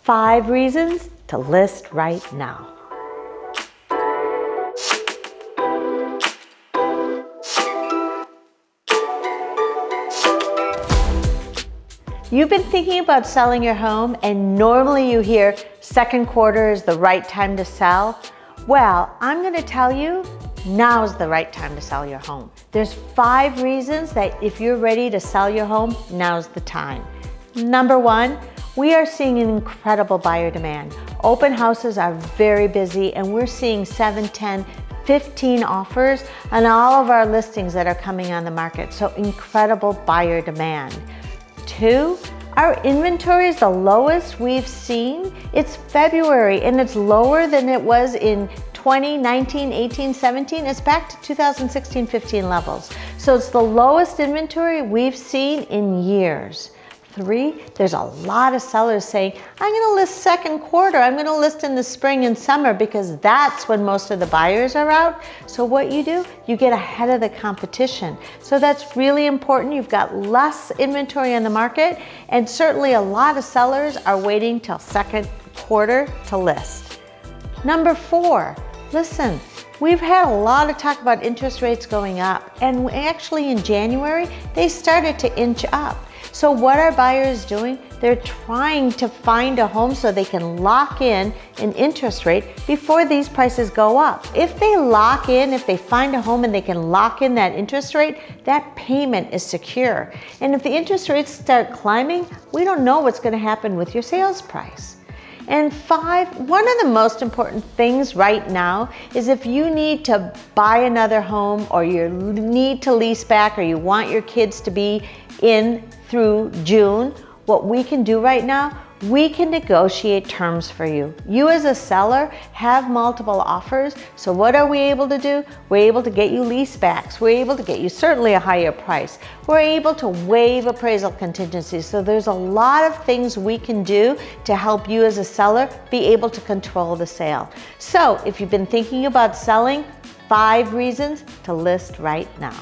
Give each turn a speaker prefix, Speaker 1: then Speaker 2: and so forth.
Speaker 1: 5 reasons to list right now. You've been thinking about selling your home, and normally you hear second quarter is the right time to sell. Well, I'm going to tell you, now's the right time to sell your home. There's 5 reasons that if you're ready to sell your home, now's the time. Number 1, we are seeing an incredible buyer demand. Open houses are very busy, and we're seeing 7, 10, 15 offers on all of our listings that are coming on the market. So incredible buyer demand. 2, our inventory is the lowest we've seen. It's February and it's lower than it was in 2019, 18, 17. It's back to 2016, 15 levels. So it's the lowest inventory we've seen in years. 3, there's a lot of sellers saying, I'm going to list second quarter. I'm going to list in the spring and summer because that's when most of the buyers are out. So what you do, you get ahead of the competition. So that's really important. You've got less inventory on the market, and certainly a lot of sellers are waiting till second quarter to list. Number 4, listen, we've had a lot of talk about interest rates going up, and actually in January, they started to inch up. So what are buyers doing? They're trying to find a home so they can lock in an interest rate before these prices go up. If they lock in, if they find a home and they can lock in that interest rate, that payment is secure. And if the interest rates start climbing, we don't know what's going to happen with your sales price. And 5, one of the most important things right now is if you need to buy another home, or you need to lease back, or you want your kids to be in through June, what we can do right now, we can negotiate terms for you. You as a seller have multiple offers, so what are we able to do? We're able to get you lease backs. We're able to get you certainly a higher price. We're able to waive appraisal contingencies. So there's a lot of things we can do to help you as a seller be able to control the sale. So if you've been thinking about selling, 5 reasons to list right now.